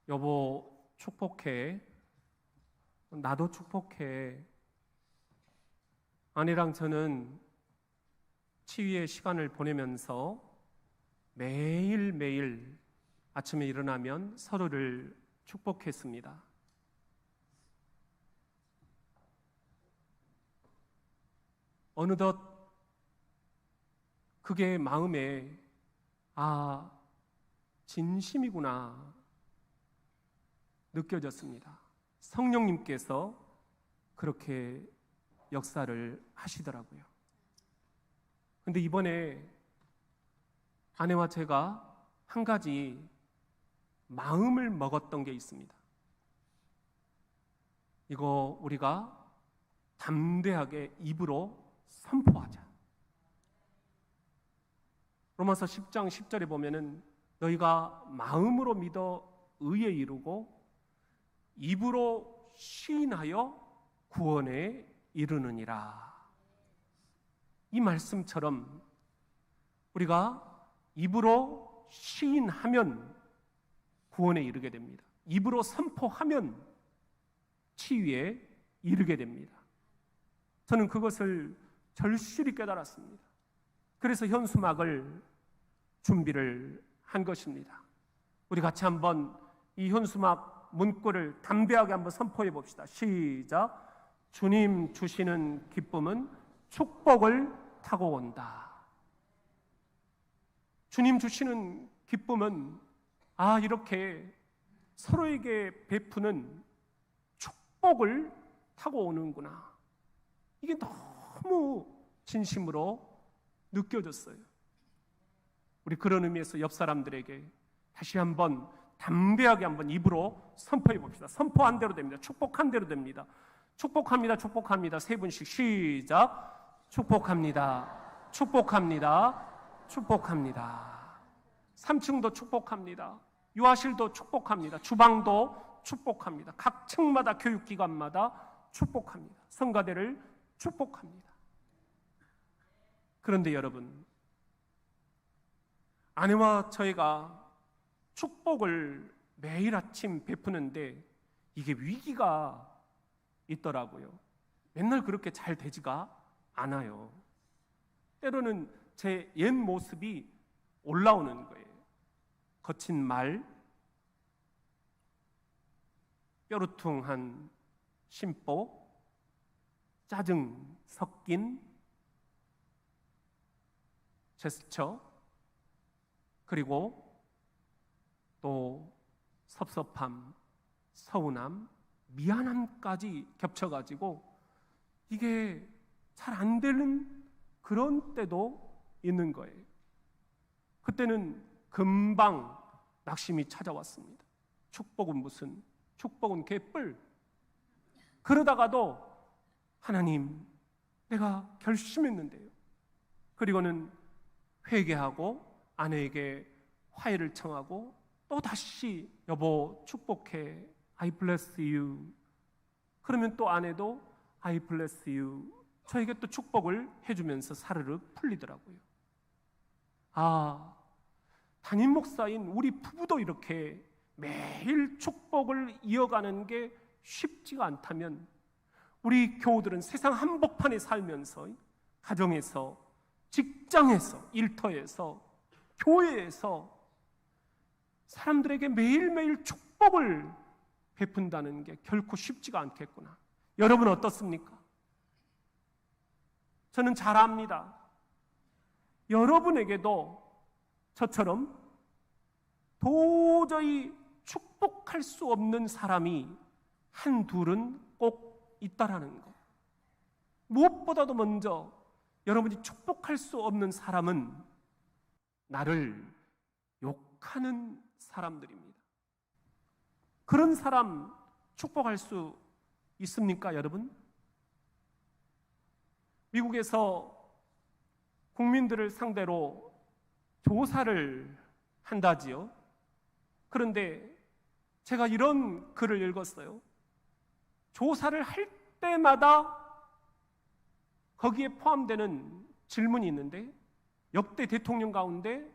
여보 축복해. 나도 축복해. 아내랑 저는 치유의 시간을 보내면서 매일매일 아침에 일어나면 서로를 축복했습니다. 어느덧 그게 마음에 진심이구나 느껴졌습니다. 성령님께서 그렇게 역사를 하시더라고요. 근데 이번에 아내와 제가 한 가지 마음을 먹었던 게 있습니다. 이거 우리가 담대하게 입으로 선포하자. 로마서 10장 10절에 보면은 너희가 마음으로 믿어 의에 이르고 입으로 시인하여 구원에 이르느니라. 이 말씀처럼 우리가 입으로 시인하면 구원에 이르게 됩니다. 입으로 선포하면 치유에 이르게 됩니다. 저는 그것을 절실히 깨달았습니다. 그래서 현수막을 준비를 한 것입니다. 우리 같이 한번 이 현수막 문구를 담대하게 한번 선포해 봅시다. 시작. 주님 주시는 기쁨은 축복을 타고 온다. 주님 주시는 기쁨은 이렇게 서로에게 베푸는 축복을 타고 오는구나. 이게 너무 진심으로 느껴졌어요. 우리 그런 의미에서 옆 사람들에게 다시 한번 담대하게 한번 입으로 선포해 봅시다. 선포한 대로 됩니다. 축복한 대로 됩니다. 축복합니다. 축복합니다. 세 분씩 시작. 축복합니다. 축복합니다. 축복합니다. 3층도 축복합니다. 유아실도 축복합니다. 주방도 축복합니다. 각 층마다 교육기관마다 축복합니다. 성가대를 축복합니다. 그런데 여러분, 아내와 저희가 축복을 매일 아침 베푸는데 이게 위기가 있더라고요. 맨날 그렇게 잘 되지가 않아요. 때로는 제 옛 모습이 올라오는 거예요. 거친 말, 뾰루퉁한 심보, 짜증 섞인 제스처, 그리고 또 섭섭함, 서운함, 미안함까지 겹쳐가지고 이게 잘 안 되는 그런 때도 있는 거예요. 그때는 금방 낙심이 찾아왔습니다. 축복은 무슨, 축복은 개뿔. 그러다가도 하나님, 내가 결심했는데요. 그리고는 회개하고 아내에게 화해를 청하고 또 다시 여보 축복해, I bless you. 그러면 또 아내도 I bless you. 저에게 또 축복을 해주면서 사르륵 풀리더라고요. 담임 목사인 우리 부부도 이렇게 매일 축복을 이어가는 게 쉽지가 않다면 우리 교우들은 세상 한복판에 살면서 가정에서, 직장에서, 일터에서, 교회에서 사람들에게 매일매일 축복을 베푼다는 게 결코 쉽지가 않겠구나. 여러분 어떻습니까? 저는 잘 압니다. 여러분에게도 저처럼 도저히 축복할 수 없는 사람이 한둘은 꼭 있다라는 것. 무엇보다도 먼저 여러분이 축복할 수 없는 사람은 나를 욕하는 사람들입니다. 그런 사람 축복할 수 있습니까, 여러분? 미국에서 국민들을 상대로 조사를 한다지요. 그런데 제가 이런 글을 읽었어요. 조사를 할 때마다 거기에 포함되는 질문이 있는데, 역대 대통령 가운데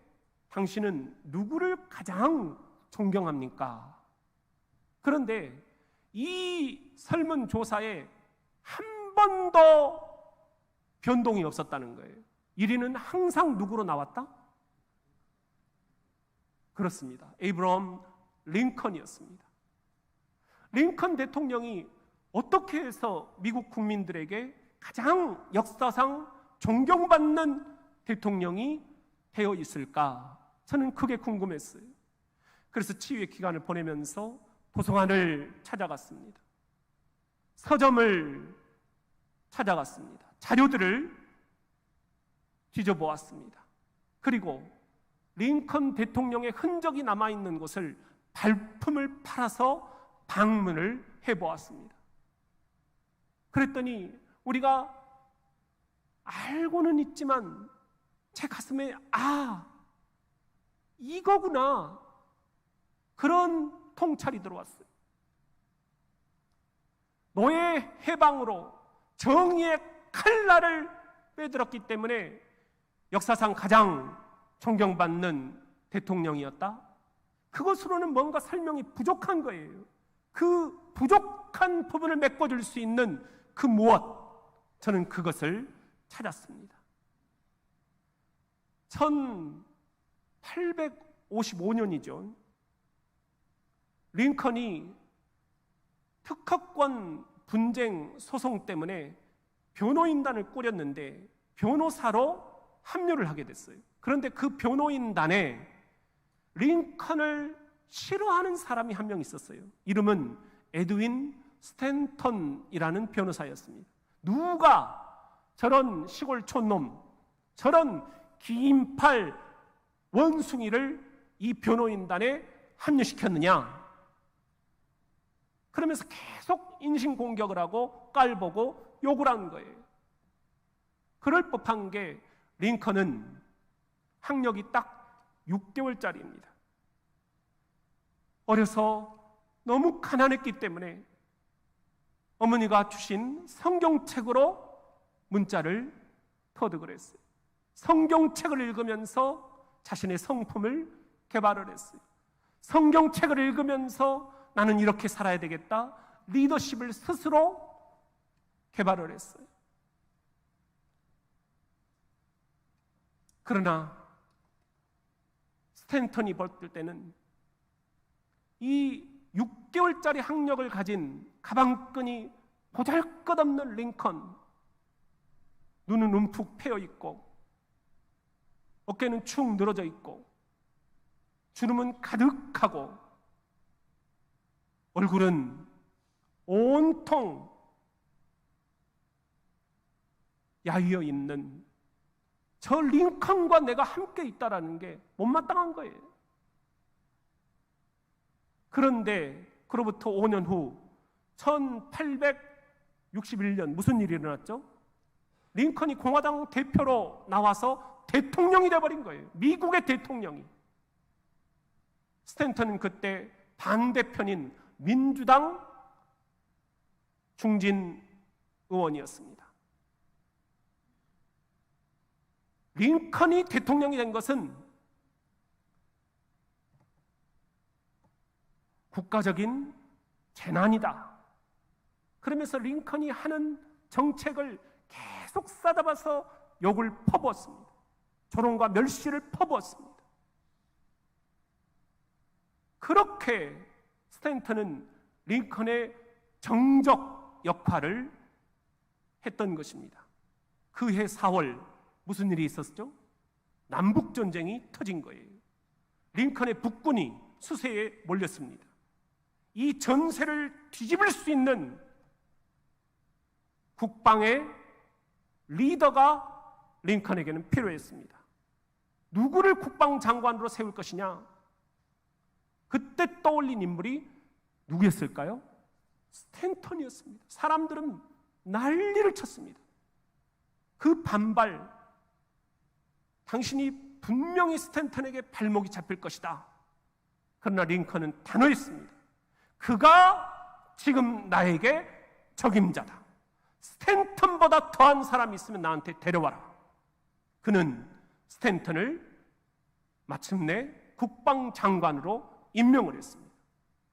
당신은 누구를 가장 존경합니까? 그런데 이 설문조사에 한 번도 변동이 없었다는 거예요. 1위는 항상 누구로 나왔다? 그렇습니다. 에이브러함 링컨이었습니다. 링컨 대통령이 어떻게 해서 미국 국민들에게 가장 역사상 존경받는 대통령이 되어 있을까? 저는 그게 궁금했어요. 그래서 치유의 기간을 보내면서 도서관을 찾아갔습니다. 서점을 찾아갔습니다. 자료들을 뒤져보았습니다. 그리고 링컨 대통령의 흔적이 남아있는 곳을 발품을 팔아서 방문을 해보았습니다. 그랬더니 우리가 알고는 있지만 제 가슴에 이거구나, 그런 통찰이 들어왔어요. 노예 해방으로 정의의 칼날을 빼들었기 때문에 역사상 가장 존경받는 대통령이었다? 그것으로는 뭔가 설명이 부족한 거예요. 그 부족한 부분을 메꿔줄 수 있는 그 무엇, 저는 그것을 찾았습니다. 1855년이죠. 링컨이 특허권 분쟁 소송 때문에 변호인단을 꾸렸는데 변호사로 합류를 하게 됐어요. 그런데 그 변호인단에 링컨을 싫어하는 사람이 한 명 있었어요. 이름은 에드윈 스탠턴이라는 변호사였습니다. 누가 저런 시골 촌놈, 저런 긴 팔 원숭이를 이 변호인단에 합류시켰느냐? 그러면서 계속 인신공격을 하고 깔보고 욕을 한 거예요. 그럴 법한 게 링컨은 학력이 딱 6개월짜리입니다. 어려서 너무 가난했기 때문에 어머니가 주신 성경책으로 문자를 터득을 했어요. 성경책을 읽으면서 자신의 성품을 개발을 했어요. 성경책을 읽으면서 나는 이렇게 살아야 되겠다, 리더십을 스스로 개발을 했어요. 그러나 스탠턴이 볼 때는 이 6개월짜리 학력을 가진 가방끈이 보잘것없는 링컨, 눈은 움푹 패여 있고 어깨는 축 늘어져 있고 주름은 가득하고 얼굴은 온통 야위어 있는 저 링컨과 내가 함께 있다라는 게 못마땅한 거예요. 그런데 그로부터 5년 후 1861년 무슨 일이 일어났죠? 링컨이 공화당 대표로 나와서 대통령이 되어버린 거예요. 미국의 대통령이. 스탠턴은 그때 반대편인 민주당 중진 의원이었습니다. 링컨이 대통령이 된 것은 국가적인 재난이다. 그러면서 링컨이 하는 정책을 계속 싸잡아서 욕을 퍼부었습니다. 조롱과 멸시를 퍼부었습니다. 그렇게 스탠턴은 링컨의 정적 역할을 했던 것입니다. 그해 4월 무슨 일이 있었죠? 남북전쟁이 터진 거예요. 링컨의 북군이 수세에 몰렸습니다. 이 전세를 뒤집을 수 있는 국방의 리더가 링컨에게는 필요했습니다. 누구를 국방장관으로 세울 것이냐? 그때 떠올린 인물이 누구였을까요? 스탠턴이었습니다. 사람들은 난리를 쳤습니다. 그 반발, 당신이 분명히 스탠턴에게 발목이 잡힐 것이다. 그러나 링컨은 단호했습니다. 그가 지금 나에게 적임자다. 스탠턴보다 더한 사람이 있으면 나한테 데려와라. 그는 스탠턴을 마침내 국방장관으로 임명을 했습니다.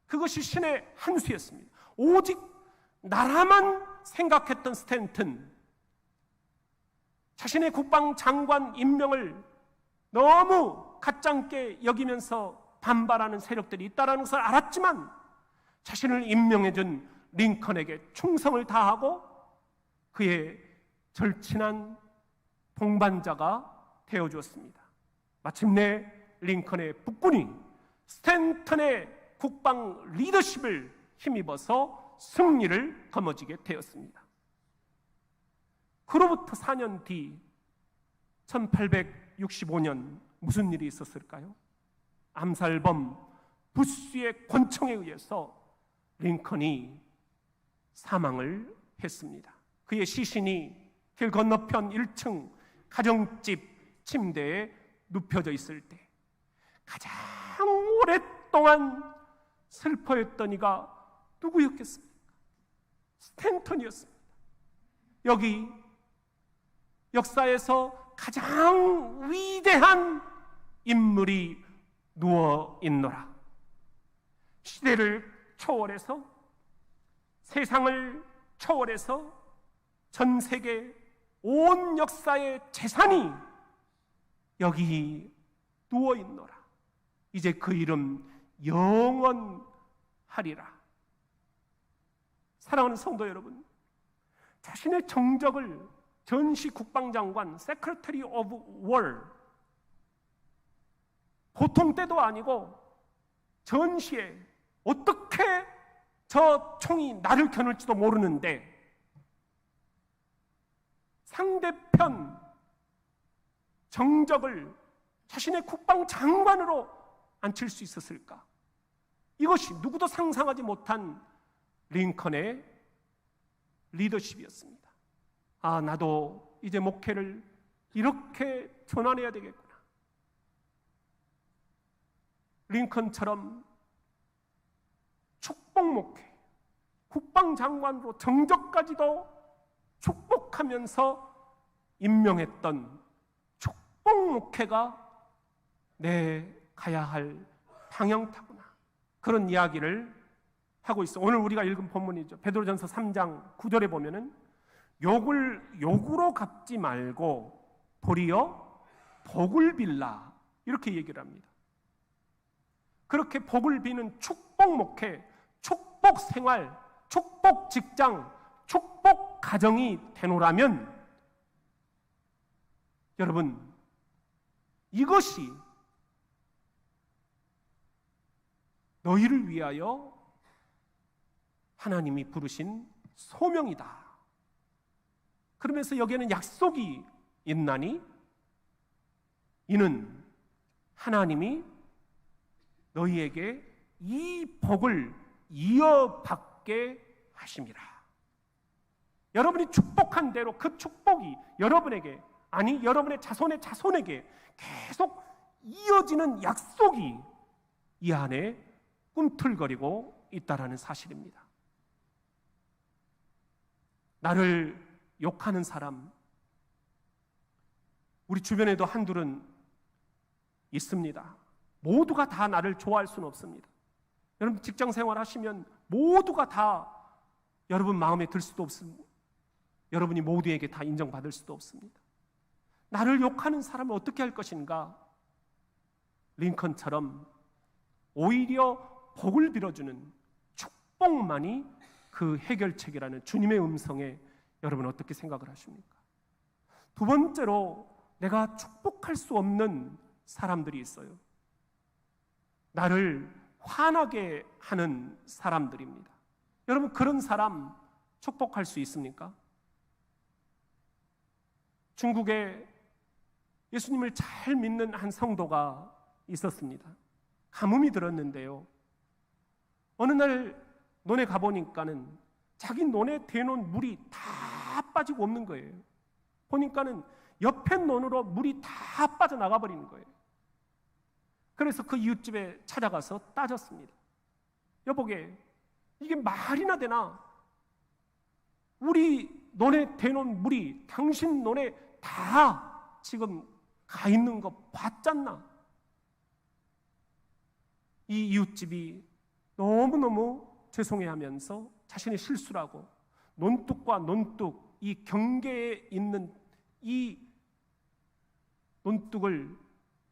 그것이 신의 한 수였습니다. 오직 나라만 생각했던 스탠튼, 자신의 국방장관 임명을 너무 가짜게 여기면서 반발하는 세력들이 있다는 것을 알았지만 자신을 임명해준 링컨에게 충성을 다하고 그의 절친한 동반자가 되어주었습니다. 마침내 링컨의 북군이 스탠턴의 국방 리더십을 힘입어서 승리를 거머쥐게 되었습니다. 그로부터 4년 뒤 1865년 무슨 일이 있었을까요? 암살범 부시의 권총에 의해서 링컨이 사망을 했습니다. 그의 시신이 길 건너편 1층 가정집 침대에 눕혀져 있을 때 가장 오랫동안 슬퍼했던 이가 누구였겠습니까? 스탠턴이었습니다. 여기 역사에서 가장 위대한 인물이 누워 있노라. 시대를 초월해서, 세상을 초월해서 전 세계 온 역사의 재산이 여기 누워 있노라. 이제 그 이름 영원하리라. 사랑하는 성도 여러분, 자신의 정적을 전시 국방장관, Secretary of War, 보통 때도 아니고 전시에 어떻게 저 총이 나를 겨눌지도 모르는데 상대편 정적을 자신의 국방장관으로 앉힐 수 있었을까? 이것이 누구도 상상하지 못한 링컨의 리더십이었습니다. 아, 나도 이제 목회를 이렇게 전환해야 되겠구나. 링컨처럼 축복 목회, 국방장관으로 정적까지도 축복하면서 임명했던 축복 목회가 내 가야 할 방향타구나. 그런 이야기를 하고 있어. 오늘 우리가 읽은 본문이죠. 베드로전서 3장 9절에 보면은 욕을 욕으로 갚지 말고 도리어 복을 빌라, 이렇게 얘기를 합니다. 그렇게 복을 비는 축복 목회, 축복 생활, 축복 직장, 축복 가정이 되노라면 여러분, 이것이 너희를 위하여 하나님이 부르신 소명이다. 그러면서 여기에는 약속이 있나니 이는 하나님이 너희에게 이 복을 이어받게 하심이라. 여러분이 축복한 대로 그 축복이 여러분에게, 아니 여러분의 자손의 자손에게 계속 이어지는 약속이 이 안에 꿈틀거리고 있다라는 사실입니다. 나를 욕하는 사람, 우리 주변에도 한둘은 있습니다. 모두가 다 나를 좋아할 수는 없습니다. 여러분 직장 생활 하시면 모두가 다 여러분 마음에 들 수도 없습니다. 여러분이 모두에게 다 인정받을 수도 없습니다. 나를 욕하는 사람을 어떻게 할 것인가? 링컨처럼 오히려 복을 빌어주는 축복만이 그 해결책이라는 주님의 음성에 여러분 어떻게 생각을 하십니까? 두 번째로 내가 축복할 수 없는 사람들이 있어요. 나를 화나게 하는 사람들입니다. 여러분 그런 사람 축복할 수 있습니까? 중국에 예수님을 잘 믿는 한 성도가 있었습니다. 가뭄이 들었는데요, 어느 날 논에 가보니까는 자기 논에 대놓은 물이 다 빠지고 없는 거예요. 보니까는 옆에 논으로 물이 다 빠져나가 버리는 거예요. 그래서 그 이웃집에 찾아가서 따졌습니다. 여보게, 이게 말이나 되나? 우리 논에 대놓은 물이 당신 논에 다 지금 가 있는 거 봤잖나? 이 이웃집이 너무너무 죄송해하면서 자신의 실수라고 논뚝과 논뚝, 이 경계에 있는 이 논뚝을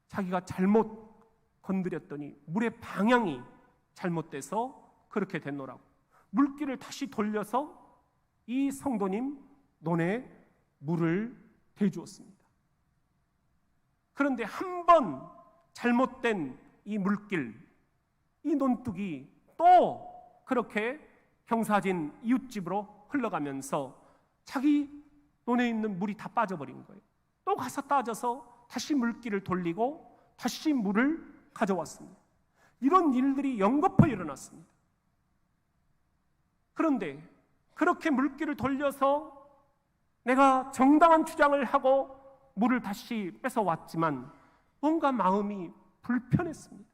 자기가 잘못 건드렸더니 물의 방향이 잘못돼서 그렇게 됐노라고 물길을 다시 돌려서 이 성도님 논에 물을 대주었습니다. 그런데 한 번 잘못된 이 물길, 이 논뚝이 또 그렇게 경사진 이웃집으로 흘러가면서 자기 논에 있는 물이 다 빠져버린 거예요. 또 가서 따져서 다시 물길을 돌리고 다시 물을 가져왔습니다. 이런 일들이 연거푸 일어났습니다. 그런데 그렇게 물길을 돌려서 내가 정당한 주장을 하고 물을 다시 뺏어왔지만 뭔가 마음이 불편했습니다.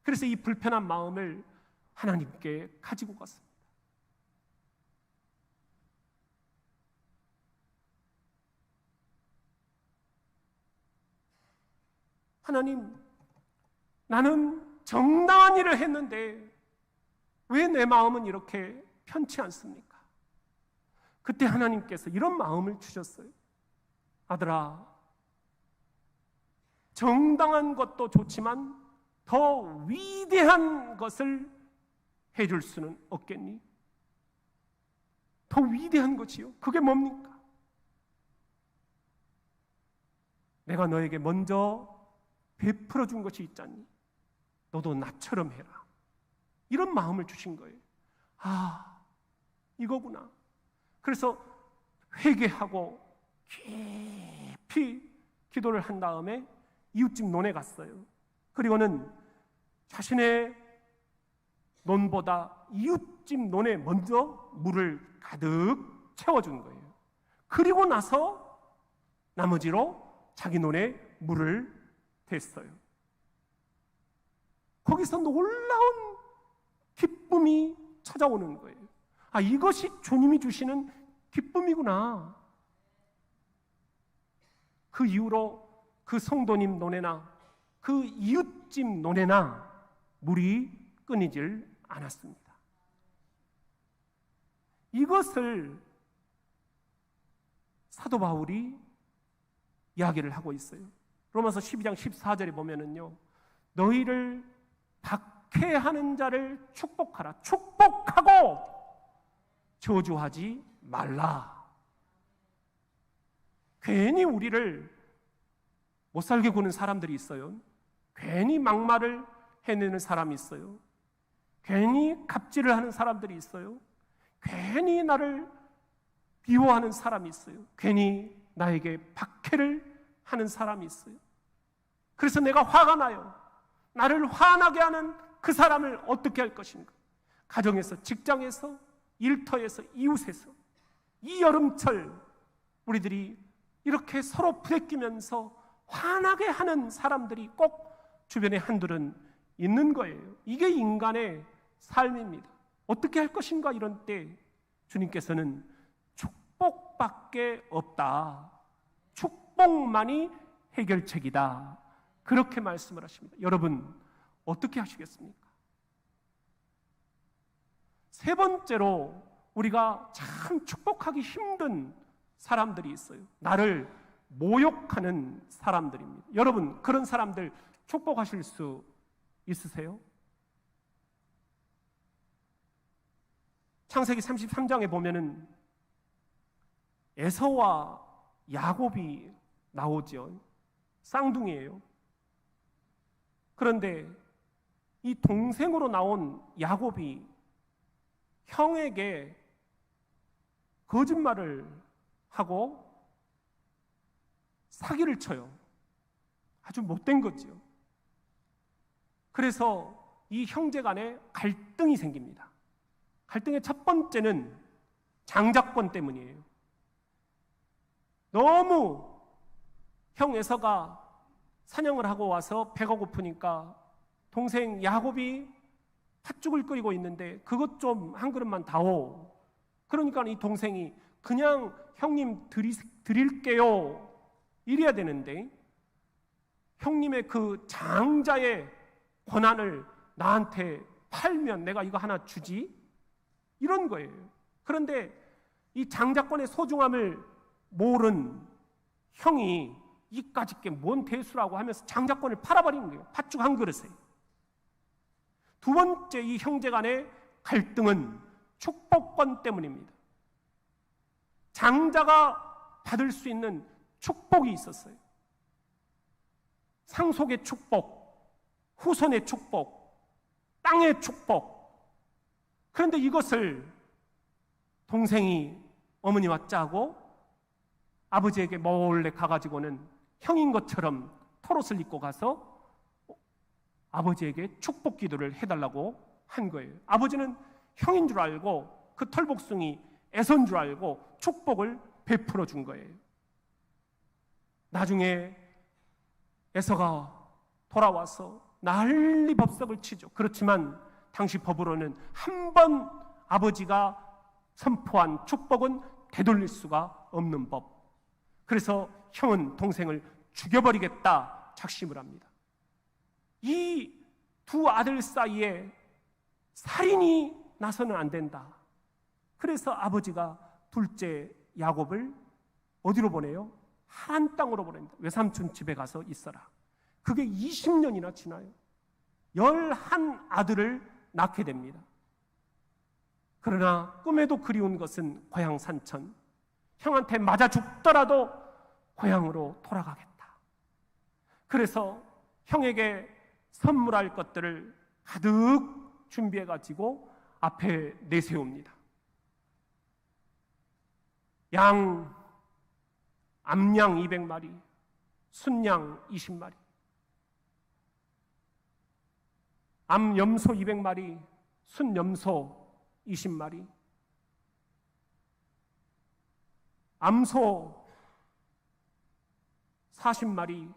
그래서 이 불편한 마음을 하나님께 가지고 갔습니다. 하나님, 나는 정당한 일을 했는데 왜 내 마음은 이렇게 편치 않습니까? 그때 하나님께서 이런 마음을 주셨어요. 아들아, 정당한 것도 좋지만 더 위대한 것을 해줄 수는 없겠니? 더 위대한 것이요? 그게 뭡니까? 내가 너에게 먼저 베풀어 준 것이 있잖니. 너도 나처럼 해라. 이런 마음을 주신 거예요. 아, 이거구나. 그래서 회개하고 깊이 기도를 한 다음에 이웃집 논에 갔어요. 그리고는 자신의 논보다 이웃집 논에 먼저 물을 가득 채워준 거예요. 그리고 나서 나머지로 자기 논에 물을 댔어요. 거기서 놀라운 기쁨이 찾아오는 거예요. 아, 이것이 주님이 주시는 기쁨이구나. 그 이후로 그 성도님 논에나 그 이웃집 논에나 물이 끊이질 않았습니다. 이것을 사도 바울이 이야기를 하고 있어요. 로마서 12장 14절에 보면은요, 너희를 박해하는 자를 축복하라. 축복하고 저주하지 말라. 괜히 우리를 못 살게 구는 사람들이 있어요. 괜히 막말을 해내는 사람이 있어요. 괜히 갑질을 하는 사람들이 있어요. 괜히 나를 비호하는 사람이 있어요. 괜히 나에게 박해를 하는 사람이 있어요. 그래서 내가 화가 나요. 나를 화나게 하는 그 사람을 어떻게 할 것인가? 가정에서, 직장에서, 일터에서, 이웃에서 이 여름철 우리들이 이렇게 서로 부대끼면서 화나게 하는 사람들이 꼭 주변에 한둘은 있는 거예요. 이게 인간의 삶입니다. 어떻게 할 것인가? 이런 때 주님께서는 축복밖에 없다. 축복만이 해결책이다. 그렇게 말씀을 하십니다. 여러분, 어떻게 하시겠습니까? 세 번째로 우리가 참 축복하기 힘든 사람들이 있어요. 나를 모욕하는 사람들입니다. 여러분, 그런 사람들 축복하실 수 있으세요? 창세기 33장에 보면은 에서와 야곱이 나오죠. 쌍둥이에요. 그런데 이 동생으로 나온 야곱이 형에게 거짓말을 하고 사기를 쳐요. 아주 못된 거죠. 그래서 이 형제 간에 갈등이 생깁니다. 갈등의 첫 번째는 장자권 때문이에요. 너무 형 에서가 사냥을 하고 와서 배가 고프니까 동생 야곱이 팥죽을 끓이고 있는데 그것 좀 한 그릇만 다오. 그러니까 이 동생이 그냥 형님 드릴게요. 이래야 되는데 형님의 그 장자의 권한을 나한테 팔면 내가 이거 하나 주지? 이런 거예요. 그런데 이 장자권의 소중함을 모른 형이 이까짓 게 뭔 대수라고 하면서 장자권을 팔아버린 거예요. 팥죽 한 그릇에. 두 번째 이 형제 간의 갈등은 축복권 때문입니다. 장자가 받을 수 있는 축복이 있었어요. 상속의 축복, 후손의 축복, 땅의 축복. 그런데 이것을 동생이 어머니와 짜고 아버지에게 몰래 가가지고는 형인 것처럼 털옷을 입고 가서 아버지에게 축복 기도를 해달라고 한 거예요. 아버지는 형인 줄 알고 그 털복숭이 애선 줄 알고 축복을 베풀어 준 거예요. 나중에 에서가 돌아와서 난리 법석을 치죠. 그렇지만 당시 법으로는 한 번 아버지가 선포한 축복은 되돌릴 수가 없는 법. 그래서 형은 동생을 죽여버리겠다 작심을 합니다. 이 두 아들 사이에 살인이 나서는 안 된다. 그래서 아버지가 둘째 야곱을 어디로 보내요? 하란 땅으로 보냅니다. 외삼촌 집에 가서 있어라. 그게 20년이나 지나요. 11아들을 낳게 됩니다. 그러나 꿈에도 그리운 것은 고향 산천. 형한테 맞아 죽더라도 고향으로 돌아가겠다. 그래서 형에게 선물할 것들을 가득 준비해가지고 앞에 내세웁니다. 암양 200마리, 순양 20마리, 암염소 200마리, 순염소 20마리, 암소 40마리,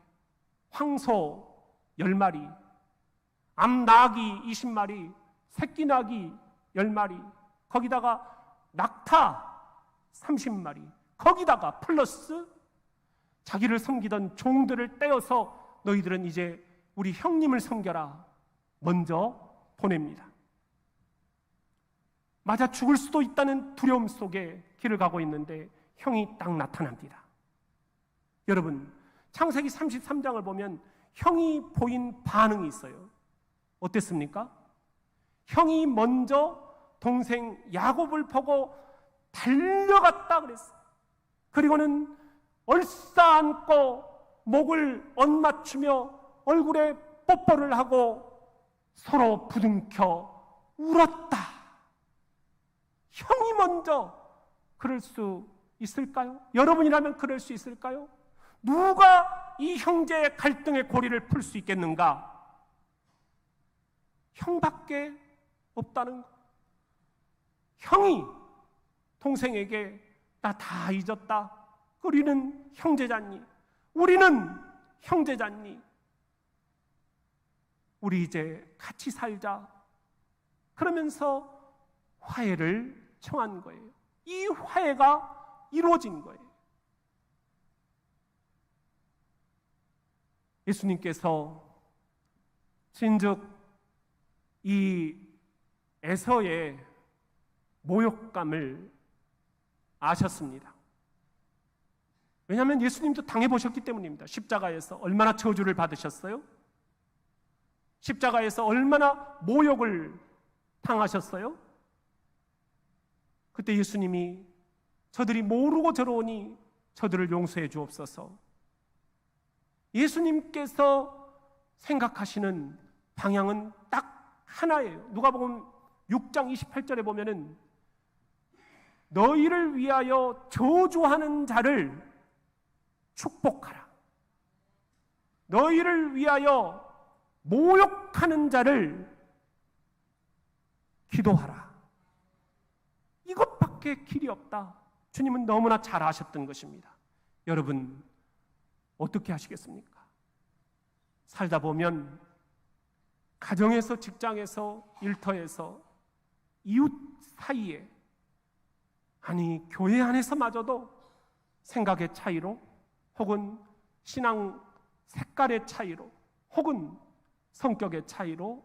황소 10마리, 암나귀 20마리, 새끼나귀 10마리, 거기다가 낙타 30마리, 거기다가 플러스 자기를 섬기던 종들을 떼어서 너희들은 이제 우리 형님을 섬겨라 먼저 보냅니다. 맞아 죽을 수도 있다는 두려움 속에 길을 가고 있는데 형이 딱 나타납니다. 여러분, 창세기 33장을 보면 형이 보인 반응이 있어요. 어땠습니까? 형이 먼저 동생 야곱을 보고 달려갔다 그랬어요. 그리고는 얼싸안고 목을 엇맞추며 얼굴에 뽀뽀를 하고 서로 부둥켜 울었다. 형이 먼저 그럴 수 있을까요? 여러분이라면 그럴 수 있을까요? 누가 이 형제의 갈등의 고리를 풀 수 있겠는가? 형밖에 없다는 것. 형이 동생에게 나 다 잊었다. 우리는 형제잖니. 우리는 형제잖니. 우리 이제 같이 살자. 그러면서 화해를 청한 거예요. 이 화해가 이루어진 거예요. 예수님께서 진즉 이 에서의 모욕감을 아셨습니다. 왜냐하면 예수님도 당해보셨기 때문입니다. 십자가에서 얼마나 저주를 받으셨어요? 십자가에서 얼마나 모욕을 당하셨어요? 그때 예수님이 저들이 모르고 저러오니 저들을 용서해 주옵소서. 예수님께서 생각하시는 방향은 딱 하나예요. 누가복음 6장 28절에 보면은 너희를 위하여 저주하는 자를 축복하라. 너희를 위하여 모욕하는 자를 기도하라. 이것밖에 길이 없다. 주님은 너무나 잘 아셨던 것입니다. 여러분, 어떻게 하시겠습니까? 살다 보면 가정에서, 직장에서, 일터에서, 이웃 사이에, 아니 교회 안에서마저도 생각의 차이로, 혹은 신앙 색깔의 차이로, 혹은 성격의 차이로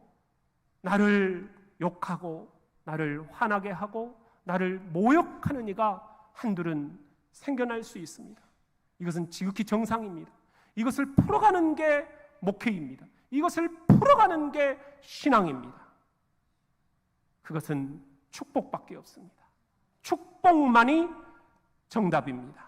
나를 욕하고 나를 화나게 하고 나를 모욕하는 이가 한둘은 생겨날 수 있습니다. 이것은 지극히 정상입니다. 이것을 풀어가는 게 목회입니다. 이것을 풀어가는 게 신앙입니다. 그것은 축복밖에 없습니다. 축복만이 정답입니다.